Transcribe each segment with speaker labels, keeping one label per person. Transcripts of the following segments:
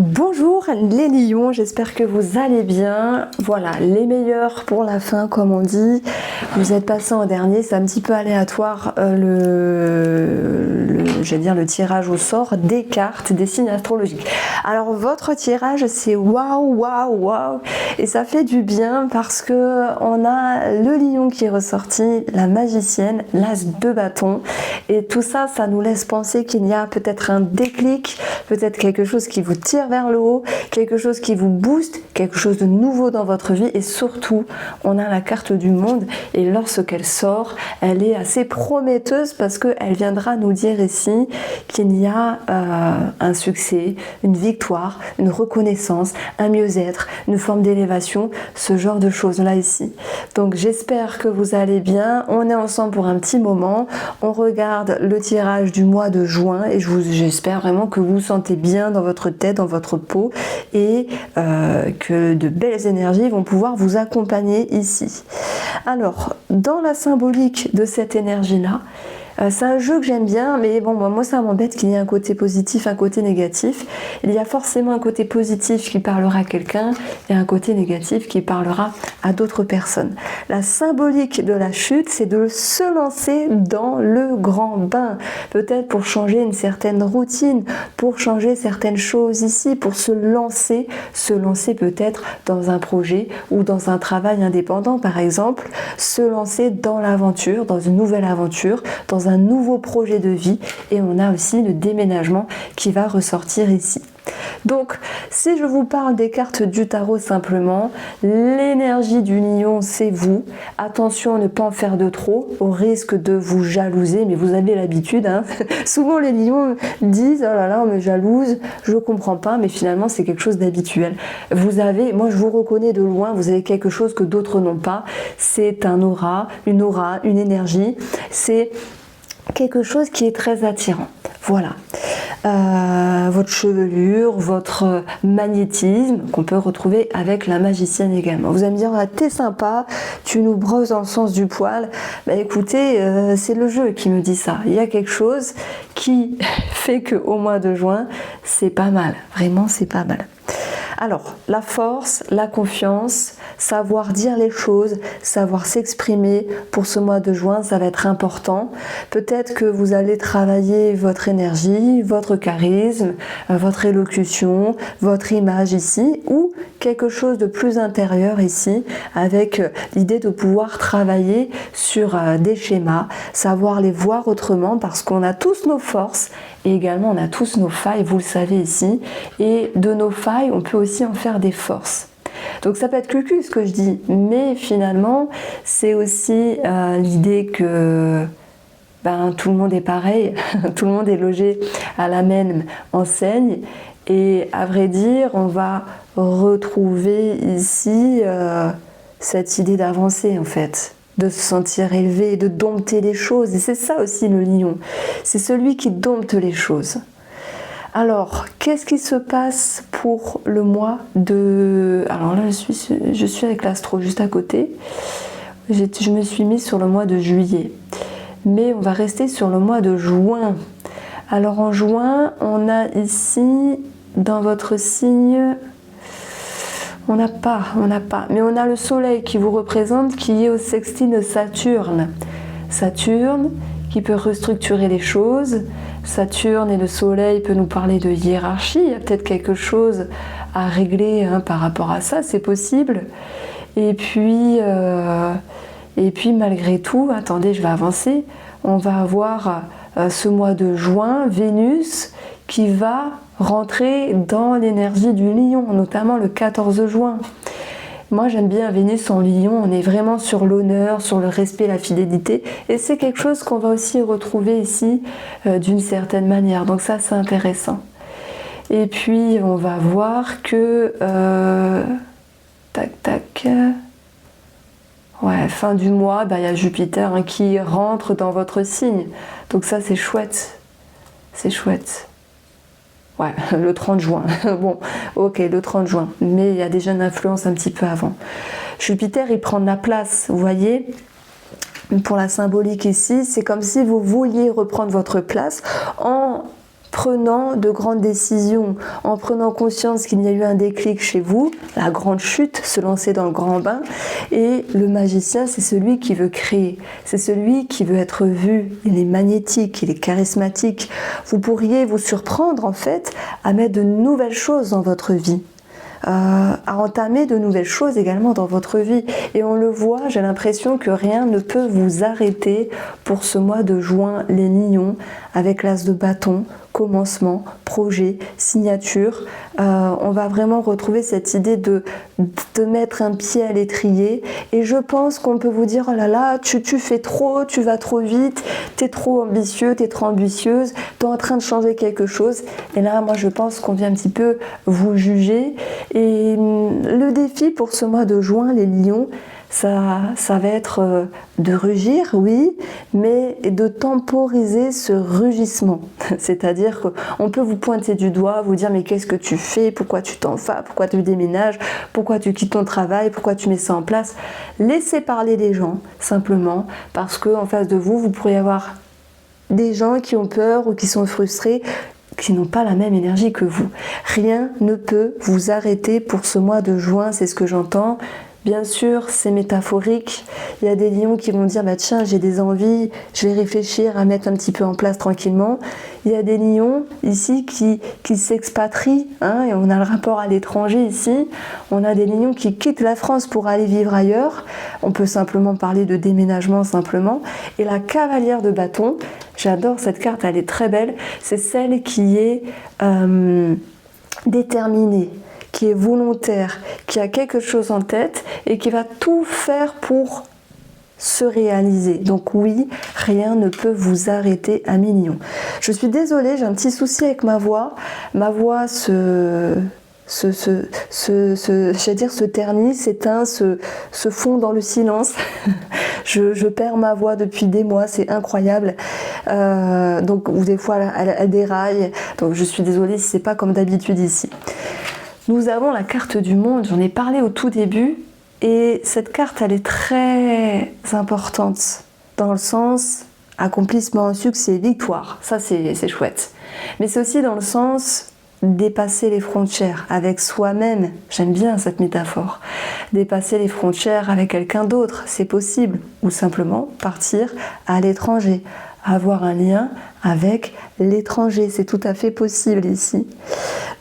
Speaker 1: Bonjour les lions, j'espère que vous allez bien. Voilà, les meilleurs pour la fin comme on dit. Vous êtes passé en dernier, c'est un petit peu aléatoire le tirage au sort des cartes, des signes astrologiques. Alors votre tirage c'est waouh. Et ça fait du bien parce que on a le lion qui est ressorti, la magicienne, l'as de bâton. Et tout ça, ça nous laisse penser qu'il y a peut-être un déclic, peut-être quelque chose qui vous tire vers le haut, quelque chose qui vous booste, quelque chose de nouveau dans votre vie. Et surtout, on a la carte du monde et lorsqu'elle sort, elle est assez prometteuse parce qu'elle viendra nous dire ici qu'il y a un succès, une victoire, une reconnaissance, un mieux-être, une forme d'élévation, ce genre de choses-là ici. Donc j'espère que vous allez bien. On est ensemble pour un petit moment. On regarde le tirage du mois de juin et j'espère vraiment que vous vous sentez bien dans votre tête, dans votre peau et que de belles énergies vont pouvoir vous accompagner ici. Alors, dans la symbolique de cette énergie-là, c'est un jeu que j'aime bien, mais bon, moi ça m'embête qu'il y ait un côté positif, un côté négatif. Il y a forcément un côté positif qui parlera à quelqu'un et un côté négatif qui parlera à d'autres personnes. La symbolique de la chute, c'est de se lancer dans le grand bain. Peut-être pour changer une certaine routine, pour changer certaines choses ici, pour se lancer peut-être dans un projet ou dans un travail indépendant par exemple, se lancer dans l'aventure, dans une nouvelle aventure, dans un nouveau projet de vie et on a aussi le déménagement qui va ressortir ici. Donc, si je vous parle des cartes du tarot simplement, l'énergie du lion, c'est vous. Attention à ne pas en faire de trop, au risque de vous jalouser, mais vous avez l'habitude. Hein. Souvent, les lions disent « Oh là là, on me jalouse, je ne comprends pas », mais finalement, c'est quelque chose d'habituel. Vous avez, moi je vous reconnais de loin, vous avez quelque chose que d'autres n'ont pas. C'est un aura, une énergie. C'est quelque chose qui est très attirant. Voilà. Votre chevelure, votre magnétisme qu'on peut retrouver avec la magicienne également. Vous allez me dire, ah, t'es sympa, tu nous brosses dans le sens du poil. Bah écoutez, c'est le jeu qui me dit ça. Il y a quelque chose qui fait qu'au mois de juin, c'est pas mal. Vraiment, c'est pas mal. Alors, la force, la confiance, savoir dire les choses, savoir s'exprimer pour ce mois de juin, ça va être important. Peut-être que vous allez travailler votre énergie, votre charisme, votre élocution, votre image ici, ou quelque chose de plus intérieur ici, avec l'idée de pouvoir travailler sur des schémas, savoir les voir autrement, parce qu'on a tous nos forces, et également on a tous nos failles, vous le savez ici, et de nos failles, on peut aussi en faire des forces. Donc ça peut être cucu ce que je dis, mais finalement c'est aussi l'idée que tout le monde est pareil, tout le monde est logé à la même enseigne, et à vrai dire, on va retrouver ici cette idée d'avancer en fait, de se sentir élevé, de dompter les choses. Et c'est ça aussi le lion, c'est celui qui dompte les choses. Alors, qu'est-ce qui se passe pour le mois de... Alors là, je suis avec l'astro juste à côté. Je me suis mise sur le mois de juillet. Mais on va rester sur le mois de juin. Alors en juin, on a ici, dans votre signe... On n'a pas, mais on a le soleil qui vous représente, qui est au sextile de Saturne. Saturne qui peut restructurer les choses. Saturne et le soleil peut nous parler de hiérarchie. Il y a peut-être quelque chose à régler par rapport à ça, c'est possible. Et puis malgré tout, attendez, je vais avancer. On va avoir ce mois de juin, Vénus qui va rentrer dans l'énergie du lion, notamment le 14 juin. Moi j'aime bien Vénus en lion, on est vraiment sur l'honneur, sur le respect, la fidélité, et c'est quelque chose qu'on va aussi retrouver ici d'une certaine manière, donc ça c'est intéressant. Et puis on va voir que fin du mois, il y a Jupiter qui rentre dans votre signe, donc ça c'est chouette, c'est chouette. Ouais, le 30 juin. Bon, ok, le 30 juin. Mais il y a déjà une influence un petit peu avant. Jupiter, il prend de la place, vous voyez. Pour la symbolique ici, c'est comme si vous vouliez reprendre votre place en prenant de grandes décisions, en prenant conscience qu'il y a eu un déclic chez vous, la grande chute, se lancer dans le grand bain. Et le magicien, c'est celui qui veut créer, c'est celui qui veut être vu. Il est magnétique, il est charismatique. Vous pourriez vous surprendre en fait à mettre de nouvelles choses dans votre vie. À entamer de nouvelles choses également dans votre vie. Et on le voit, j'ai l'impression que rien ne peut vous arrêter pour ce mois de juin, les lions, avec l'as de bâton, commencement, projet, signature. On va vraiment retrouver cette idée de mettre un pied à l'étrier. Et je pense qu'on peut vous dire, oh là là, tu fais trop, tu vas trop vite, t'es trop ambitieux, t'es trop ambitieuse, t'es en train de changer quelque chose. Et là, moi, je pense qu'on vient un petit peu vous juger. Et le défi pour ce mois de juin, les lions, ça va être de rugir, oui, mais de temporiser ce rugissement. C'est-à-dire qu'on peut vous pointer du doigt, vous dire mais qu'est-ce que tu fais, pourquoi tu t'en vas, pourquoi tu déménages, pourquoi tu quittes ton travail, pourquoi tu mets ça en place. Laissez parler les gens, simplement, parce qu'en face de vous, vous pourriez avoir des gens qui ont peur ou qui sont frustrés, qui n'ont pas la même énergie que vous. Rien ne peut vous arrêter pour ce mois de juin, c'est ce que j'entends. Bien sûr, c'est métaphorique. Il y a des lions qui vont dire bah tiens, j'ai des envies, je vais réfléchir à mettre un petit peu en place tranquillement. Il y a des lions ici qui s'expatrient, hein, et on a le rapport à l'étranger ici. On a des lions qui quittent la France pour aller vivre ailleurs. On peut simplement parler de déménagement simplement. Et la cavalière de bâton, j'adore cette carte, elle est très belle. C'est celle qui est déterminée, qui est volontaire, qui a quelque chose en tête et qui va tout faire pour se réaliser. Donc oui, rien ne peut vous arrêter, amis lions. Je suis désolée, j'ai un petit souci avec ma voix. Ma voix se ternit, s'éteint, se fond dans le silence. je perds ma voix depuis des mois, c'est incroyable. Donc des fois elle déraille. Donc je suis désolée si c'est pas comme d'habitude ici. Nous avons la carte du monde, j'en ai parlé au tout début, et cette carte elle est très importante dans le sens accomplissement, succès, victoire, ça c'est chouette. Mais c'est aussi dans le sens dépasser les frontières avec soi-même, j'aime bien cette métaphore. Dépasser les frontières avec quelqu'un d'autre, c'est possible, ou simplement partir à l'étranger, avoir un lien avec l'étranger, c'est tout à fait possible ici.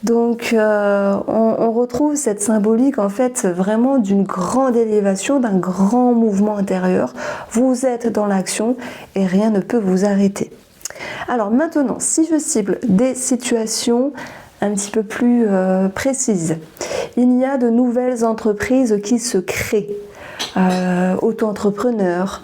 Speaker 1: Donc on retrouve cette symbolique en fait vraiment d'une grande élévation, d'un grand mouvement intérieur. Vous êtes dans l'action et rien ne peut vous arrêter. Alors maintenant, si je cible des situations un petit peu plus précises, il y a de nouvelles entreprises qui se créent. Auto-entrepreneur,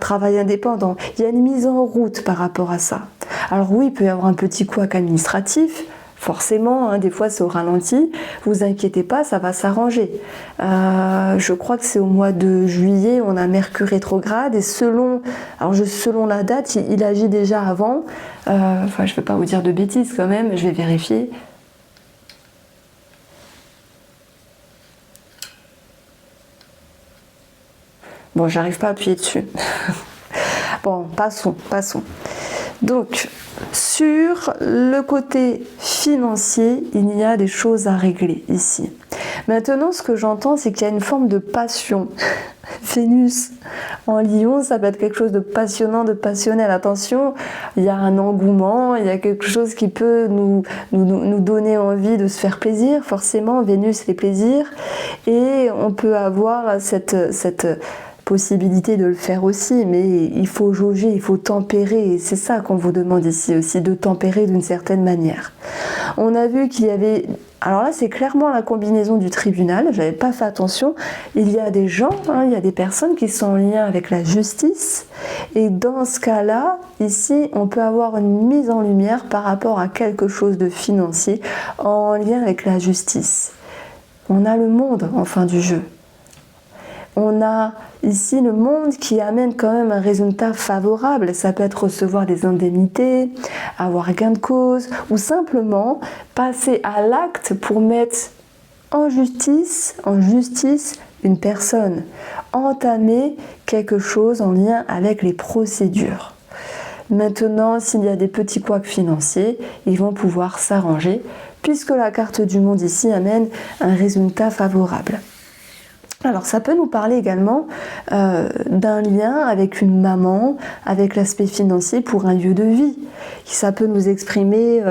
Speaker 1: travail indépendant, il y a une mise en route par rapport à ça. Alors oui, il peut y avoir un petit couac administratif, forcément, hein, des fois c'est au ralenti, vous inquiétez pas, ça va s'arranger. Je crois que c'est au mois de juillet, on a Mercure rétrograde et selon la date, il agit déjà avant. Enfin, je ne veux pas vous dire de bêtises quand même, je vais vérifier. Bon, j'arrive pas à appuyer dessus. Bon, passons. Donc, sur le côté financier, il y a des choses à régler ici. Maintenant, ce que j'entends, c'est qu'il y a une forme de passion. Vénus en Lion, ça peut être quelque chose de passionnant, de passionnel. Attention, il y a un engouement, il y a quelque chose qui peut nous donner envie de se faire plaisir. Forcément, Vénus fait plaisir. Et on peut avoir cette possibilité de le faire aussi, mais il faut jauger, il faut tempérer, et c'est ça qu'on vous demande ici aussi, de tempérer d'une certaine manière. On a vu qu'il y avait, alors là c'est clairement la combinaison du tribunal, j'avais pas fait attention, il y a des gens, hein, il y a des personnes qui sont en lien avec la justice, et dans ce cas-là, ici on peut avoir une mise en lumière par rapport à quelque chose de financier en lien avec la justice. On a le monde en fin du jeu. On a ici le monde qui amène quand même un résultat favorable. Ça peut être recevoir des indemnités, avoir gain de cause ou simplement passer à l'acte pour mettre en justice une personne, entamer quelque chose en lien avec les procédures. Maintenant, s'il y a des petits couacs financiers, ils vont pouvoir s'arranger puisque la carte du monde ici amène un résultat favorable. Alors ça peut nous parler également d'un lien avec une maman, avec l'aspect financier pour un lieu de vie. Ça peut nous exprimer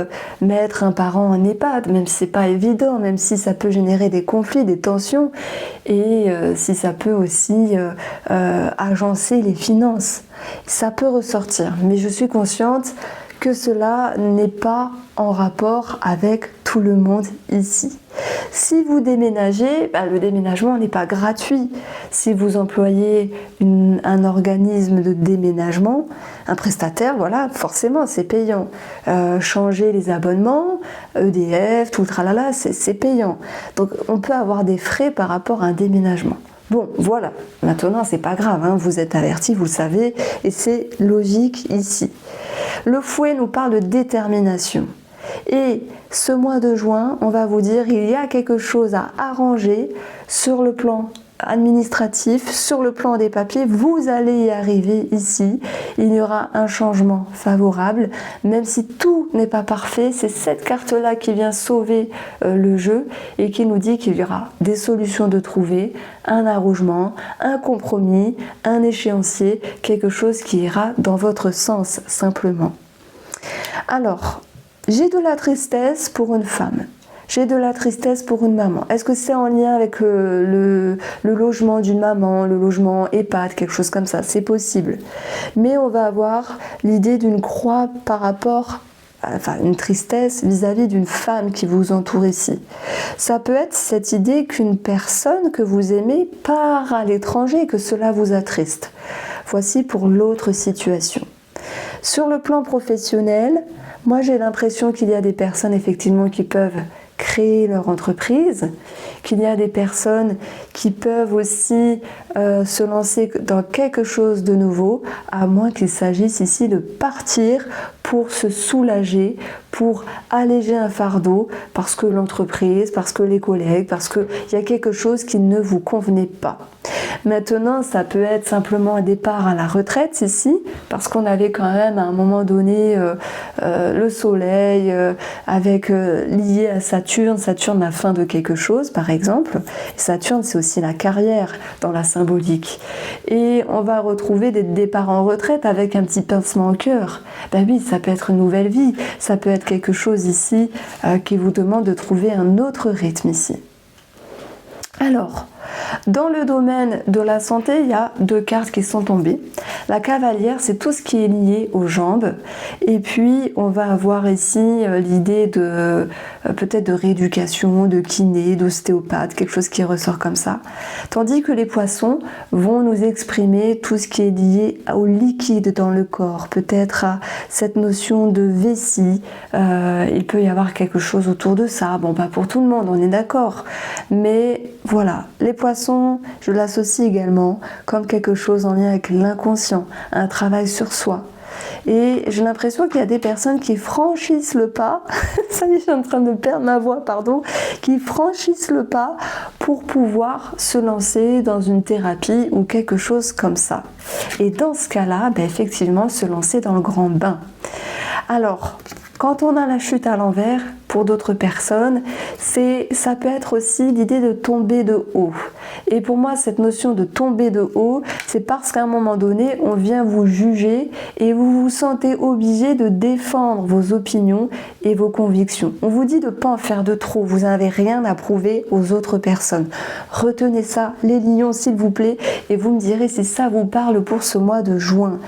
Speaker 1: mettre un parent en EHPAD, même si c'est pas évident, même si ça peut générer des conflits, des tensions, et si ça peut aussi agencer les finances. Ça peut ressortir, mais je suis consciente que cela n'est pas en rapport avec tout le monde ici. Si vous déménagez, le déménagement n'est pas gratuit. Si vous employez un organisme de déménagement, un prestataire, voilà, forcément c'est payant. Changer les abonnements, EDF, tout le tralala, c'est payant. Donc on peut avoir des frais par rapport à un déménagement. Bon, voilà, maintenant c'est pas grave, hein, vous êtes avertis, vous le savez, et c'est logique ici. Le fouet nous parle de détermination. Et ce mois de juin, on va vous dire il y a quelque chose à arranger sur le plan administratif, sur le plan des papiers, vous allez y arriver ici. Il y aura un changement favorable, même si tout n'est pas parfait. C'est cette carte-là qui vient sauver le jeu et qui nous dit qu'il y aura des solutions de trouver, un arrangement, un compromis, un échéancier, quelque chose qui ira dans votre sens simplement. Alors, j'ai de la tristesse pour une femme. J'ai de la tristesse pour une maman. Est-ce que c'est en lien avec le logement d'une maman, le logement EHPAD, quelque chose comme ça? C'est possible. Mais on va avoir l'idée d'une croix par rapport, une tristesse vis-à-vis d'une femme qui vous entoure ici. Ça peut être cette idée qu'une personne que vous aimez part à l'étranger, que cela vous attriste. Voici pour l'autre situation. Sur le plan professionnel, moi j'ai l'impression qu'il y a des personnes effectivement qui peuvent créer leur entreprise, qu'il y a des personnes qui peuvent aussi se lancer dans quelque chose de nouveau, à moins qu'il s'agisse ici de partir pour se soulager, pour alléger un fardeau, parce que l'entreprise, parce que les collègues, parce qu'il y a quelque chose qui ne vous convenait pas. Maintenant, ça peut être simplement un départ à la retraite ici, parce qu'on avait quand même à un moment donné le soleil lié à Saturne, la fin de quelque chose par exemple. Saturne, c'est aussi la carrière dans la symbolique. Et on va retrouver des départs en retraite avec un petit pincement au cœur. Ben oui, ça peut être une nouvelle vie, ça peut être quelque chose ici qui vous demande de trouver un autre rythme ici. Alors, dans le domaine de la santé, il y a deux cartes qui sont tombées. La cavalière, c'est tout ce qui est lié aux jambes. Et puis, on va avoir ici l'idée de peut-être de rééducation, de kiné, d'ostéopathe, quelque chose qui ressort comme ça. Tandis que les poissons vont nous exprimer tout ce qui est lié au liquide dans le corps, peut-être à cette notion de vessie. Il peut y avoir quelque chose autour de ça. Bon, pas pour tout le monde, on est d'accord. Mais voilà, les poissons, je l'associe également comme quelque chose en lien avec l'inconscient, un travail sur soi. Et j'ai l'impression qu'il y a des personnes qui franchissent le pas, ça y est, je suis en train de perdre ma voix, pardon, qui franchissent le pas pour pouvoir se lancer dans une thérapie ou quelque chose comme ça. Et dans ce cas-là, effectivement, se lancer dans le grand bain. Alors, quand on a la chute à l'envers, pour d'autres personnes, ça peut être aussi l'idée de tomber de haut. Et pour moi, cette notion de tomber de haut, c'est parce qu'à un moment donné, on vient vous juger et vous vous sentez obligé de défendre vos opinions et vos convictions. On vous dit de ne pas en faire de trop, vous n'avez rien à prouver aux autres personnes. Retenez ça, les lions, s'il vous plaît, et vous me direz si ça vous parle pour ce mois de juin.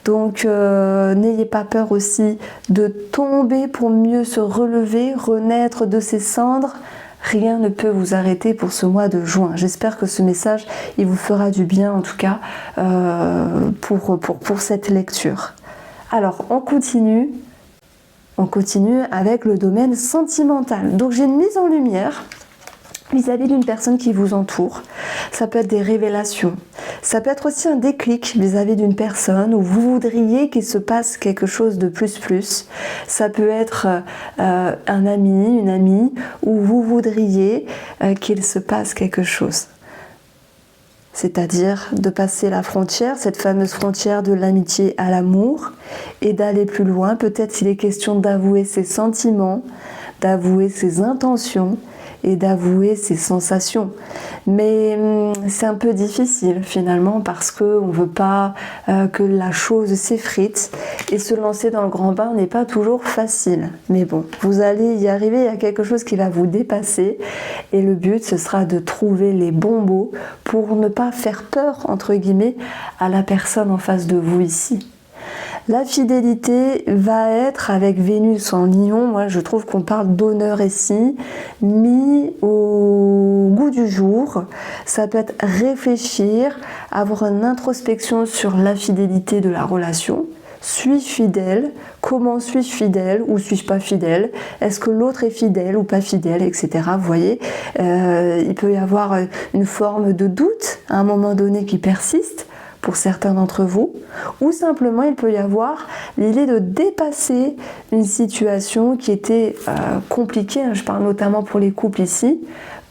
Speaker 1: Donc, n'ayez pas peur aussi de tomber pour mieux se relever, renaître de ses cendres. Rien ne peut vous arrêter pour ce mois de juin. J'espère que ce message, il vous fera du bien en tout cas pour cette lecture. Alors, on continue avec le domaine sentimental. Donc, j'ai une mise en lumière vis-à-vis d'une personne qui vous entoure. Ça peut être des révélations. Ça peut être aussi un déclic vis-à-vis d'une personne où vous voudriez qu'il se passe quelque chose de plus. Ça peut être un ami, une amie, où vous voudriez qu'il se passe quelque chose. c'est-à-dire de passer la frontière, cette fameuse frontière de l'amitié à l'amour, et d'aller plus loin. Peut-être il est question d'avouer ses sentiments, d'avouer ses intentions et d'avouer ses sensations. Mais c'est un peu difficile finalement parce qu'on ne veut pas que la chose s'effrite, et se lancer dans le grand bain n'est pas toujours facile. Mais bon, vous allez y arriver, il y a quelque chose qui va vous dépasser, et le but ce sera de trouver les bons mots pour ne pas faire peur entre guillemets à la personne en face de vous ici. La fidélité va être avec Vénus en Lion. Moi, je trouve qu'on parle d'honneur ici, mis au goût du jour. Ça peut être réfléchir, avoir une introspection sur la fidélité de la relation. Suis-je fidèle? Comment suis-je fidèle ou suis-je pas fidèle? Est-ce que l'autre est fidèle ou pas fidèle, etc. Vous voyez, il peut y avoir une forme de doute à un moment donné qui persiste pour certains d'entre vous, ou simplement il peut y avoir l'idée de dépasser une situation qui était compliquée, je parle notamment pour les couples ici,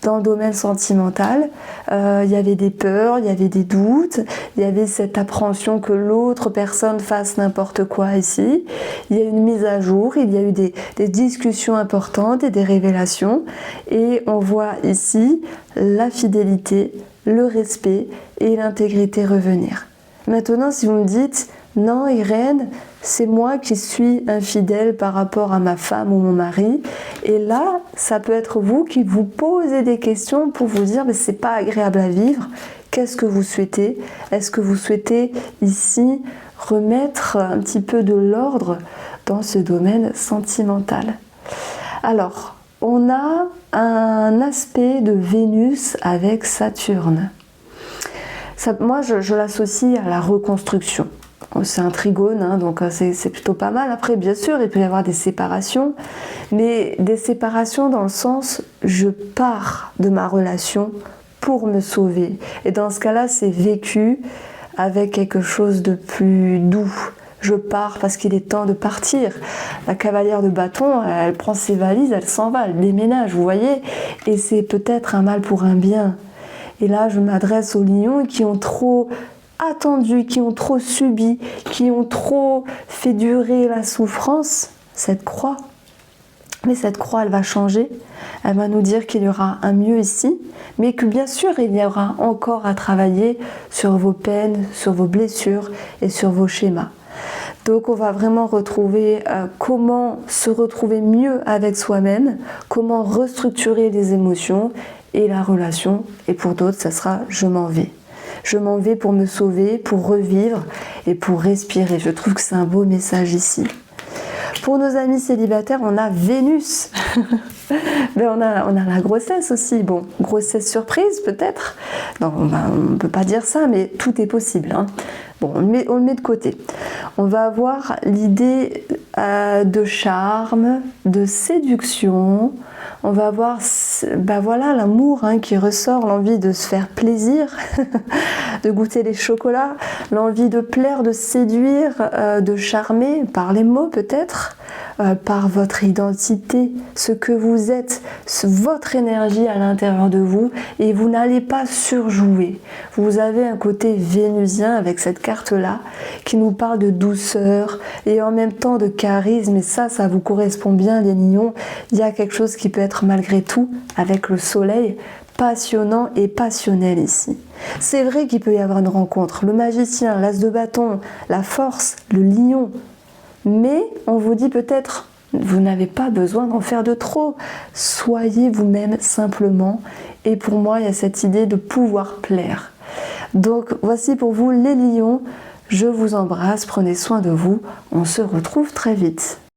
Speaker 1: dans le domaine sentimental, il y avait des peurs, il y avait des doutes, il y avait cette appréhension que l'autre personne fasse n'importe quoi ici, il y a eu une mise à jour, il y a eu des discussions importantes et des révélations, et on voit ici la fidélité, le respect et l'intégrité revenir. Maintenant, si vous me dites « Non, Irène, c'est moi qui suis infidèle par rapport à ma femme ou mon mari », et là, ça peut être vous qui vous posez des questions pour vous dire « C'est pas agréable à vivre ». Qu'est-ce que vous souhaitez? Est-ce que vous souhaitez ici remettre un petit peu de l'ordre dans ce domaine sentimental? Alors, on a un aspect de Vénus avec Saturne. Ça, moi, je l'associe à la reconstruction. C'est un trigone, hein, donc c'est plutôt pas mal. Après, bien sûr, il peut y avoir des séparations, mais des séparations dans le sens je pars de ma relation pour me sauver. Et dans ce cas-là, c'est vécu avec quelque chose de plus doux. Je pars parce qu'il est temps de partir. La cavalière de bâton, elle prend ses valises, elle s'en va, elle déménage, vous voyez. Et c'est peut-être un mal pour un bien. Et là, je m'adresse aux lions qui ont trop attendu, qui ont trop subi, qui ont trop fait durer la souffrance, cette croix. Mais cette croix, elle va changer. Elle va nous dire qu'il y aura un mieux ici, mais que bien sûr, il y aura encore à travailler sur vos peines, sur vos blessures et sur vos schémas. Donc on va vraiment retrouver comment se retrouver mieux avec soi-même, comment restructurer les émotions et la relation. Et pour d'autres, ça sera « je m'en vais ». Je m'en vais pour me sauver, pour revivre et pour respirer. Je trouve que c'est un beau message ici. Pour nos amis célibataires, on a Vénus. Ben on a la grossesse aussi. Bon, grossesse surprise peut-être. Non, on ne peut pas dire ça, mais tout est possible. Hein. Bon, on le met de côté. On va avoir l'idée de charme, de séduction. On va avoir ben voilà, l'amour hein, qui ressort, l'envie de se faire plaisir, de goûter les chocolats, l'envie de plaire, de séduire, de charmer par les mots peut-être, par votre identité, ce que vous êtes, votre énergie à l'intérieur de vous, et vous n'allez pas surjouer. Vous avez un côté vénusien avec cette carte-là qui nous parle de douceur et en même temps de charisme, et ça vous correspond bien les lions. Il y a quelque chose qui peut être malgré tout avec le soleil passionnant et passionnel ici. C'est vrai qu'il peut y avoir une rencontre, le magicien, l'as de bâton, la force, le lion, mais on vous dit peut-être vous n'avez pas besoin d'en faire de trop, soyez vous-même simplement, et pour moi il y a cette idée de pouvoir plaire. Donc voici pour vous les lions, je vous embrasse, prenez soin de vous, on se retrouve très vite.